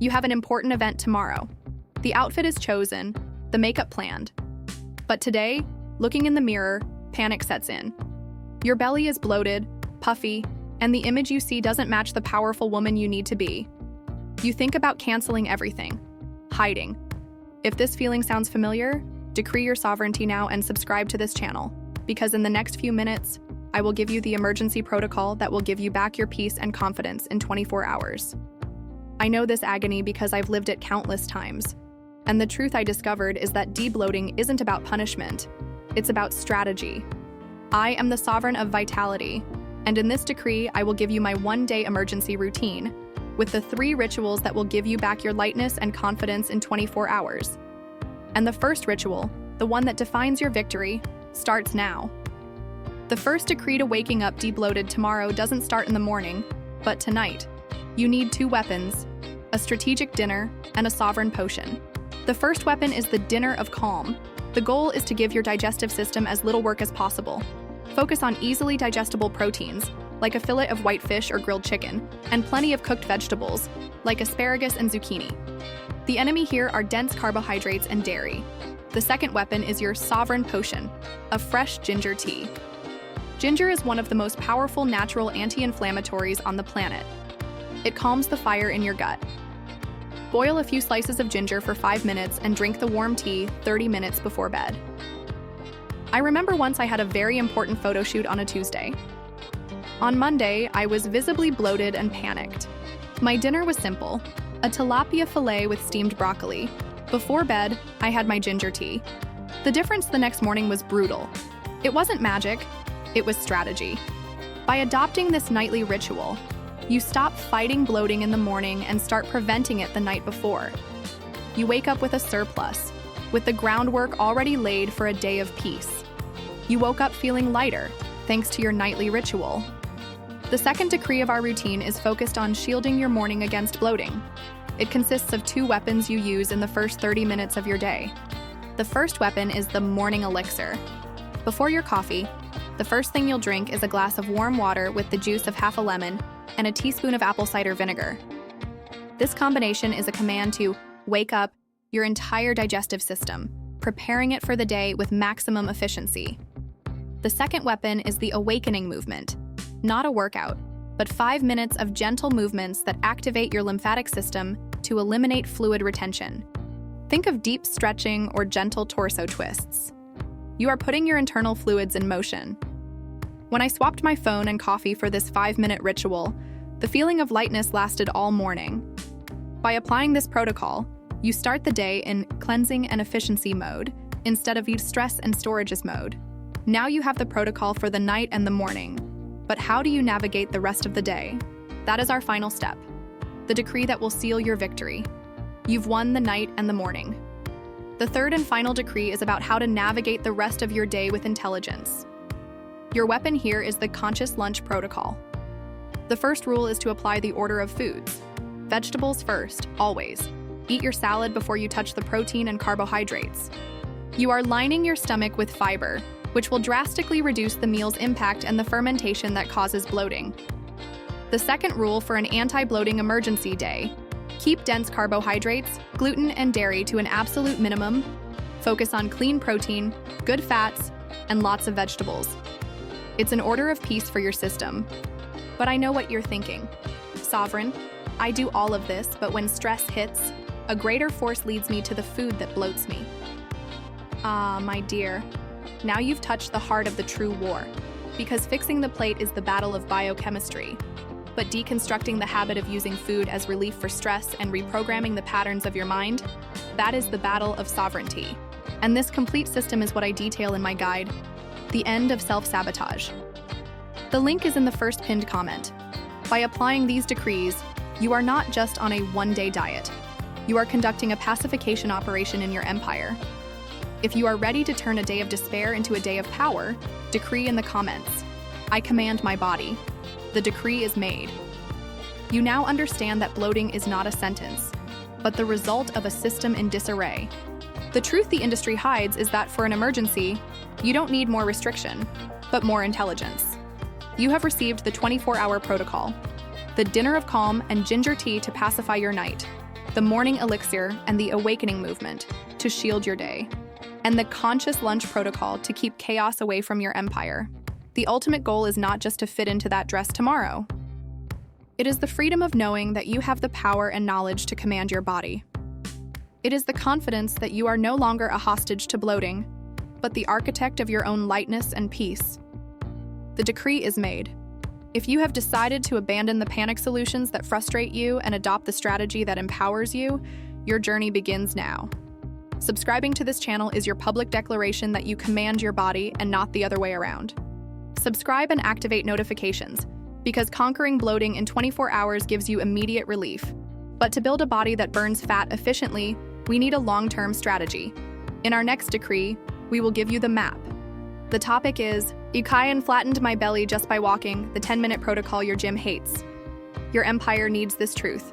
You have an important event tomorrow. The outfit is chosen, the makeup planned. But today, looking in the mirror, panic sets in. Your belly is bloated, puffy, and the image you see doesn't match the powerful woman you need to be. You think about canceling everything, hiding. If this feeling sounds familiar, decree your sovereignty now and subscribe to this channel, because in the next few minutes, I will give you the emergency protocol that will give you back your peace and confidence in 24 hours. I know this agony because I've lived it countless times. And the truth I discovered is that debloating isn't about punishment, it's about strategy. I am the sovereign of vitality, and in this decree, I will give you my one-day emergency routine, with the 3 rituals that will give you back your lightness and confidence in 24 hours. And the first ritual, the one that defines your victory, starts now. The first decree to waking up debloated tomorrow doesn't start in the morning, but tonight. You need 2 weapons, a strategic dinner and a sovereign potion. The first weapon is the dinner of calm. The goal is to give your digestive system as little work as possible. Focus on easily digestible proteins, like a fillet of white fish or grilled chicken, and plenty of cooked vegetables, like asparagus and zucchini. The enemy here are dense carbohydrates and dairy. The second weapon is your sovereign potion, a fresh ginger tea. Ginger is one of the most powerful natural anti-inflammatories on the planet. It calms the fire in your gut. Boil a few slices of ginger for 5 minutes and drink the warm tea 30 minutes before bed. I remember once I had a very important photo shoot on a Tuesday. On Monday, I was visibly bloated and panicked. My dinner was simple, a tilapia fillet with steamed broccoli. Before bed, I had my ginger tea. The difference the next morning was brutal. It wasn't magic, it was strategy. By adopting this nightly ritual, you stop fighting bloating in the morning and start preventing it the night before. You wake up with a surplus, with the groundwork already laid for a day of peace. You woke up feeling lighter, thanks to your nightly ritual. The second decree of our routine is focused on shielding your morning against bloating. It consists of 2 weapons you use in the first 30 minutes of your day. The first weapon is the morning elixir. Before your coffee, the first thing you'll drink is a glass of warm water with the juice of half a lemon and a teaspoon of apple cider vinegar. This combination is a command to wake up your entire digestive system, preparing it for the day with maximum efficiency. The second weapon is the awakening movement, not a workout, but 5 minutes of gentle movements that activate your lymphatic system to eliminate fluid retention. Think of deep stretching or gentle torso twists. You are putting your internal fluids in motion. When I swapped my phone and coffee for this 5-minute ritual, the feeling of lightness lasted all morning. By applying this protocol, you start the day in cleansing and efficiency mode instead of stress and storages mode. Now you have the protocol for the night and the morning. But how do you navigate the rest of the day? That is our final step, the decree that will seal your victory. You've won the night and the morning. The third and final decree is about how to navigate the rest of your day with intelligence. Your weapon here is the conscious lunch protocol. The first rule is to apply the order of foods. Vegetables first, always. Eat your salad before you touch the protein and carbohydrates. You are lining your stomach with fiber, which will drastically reduce the meal's impact and the fermentation that causes bloating. The second rule for an anti-bloating emergency day: keep dense carbohydrates, gluten, and dairy to an absolute minimum. Focus on clean protein, good fats, and lots of vegetables. It's an order of peace for your system. But I know what you're thinking. Sovereign, I do all of this, but when stress hits, a greater force leads me to the food that bloats me. Ah, my dear, now you've touched the heart of the true war, because fixing the plate is the battle of biochemistry. But deconstructing the habit of using food as relief for stress and reprogramming the patterns of your mind, that is the battle of sovereignty. And this complete system is what I detail in my guide, The End of Self-Sabotage. The link is in the first pinned comment. By applying these decrees, you are not just on a one-day diet. You are conducting a pacification operation in your empire. If you are ready to turn a day of despair into a day of power, decree in the comments. I command my body. The decree is made. You now understand that bloating is not a sentence, but the result of a system in disarray. The truth the industry hides is that for an emergency, you don't need more restriction, but more intelligence. You have received the 24-hour protocol, the dinner of calm and ginger tea to pacify your night, the morning elixir and the awakening movement to shield your day, and the conscious lunch protocol to keep chaos away from your empire. The ultimate goal is not just to fit into that dress tomorrow. It is the freedom of knowing that you have the power and knowledge to command your body. It is the confidence that you are no longer a hostage to bloating, but the architect of your own lightness and peace. The decree is made. If you have decided to abandon the panic solutions that frustrate you and adopt the strategy that empowers you, your journey begins now. Subscribing to this channel is your public declaration that you command your body and not the other way around. Subscribe and activate notifications, because conquering bloating in 24 hours gives you immediate relief. But to build a body that burns fat efficiently, we need a long-term strategy. In our next decree, we will give you the map. The topic is, Ukian flattened my belly just by walking, the 10-minute protocol your gym hates. Your empire needs this truth.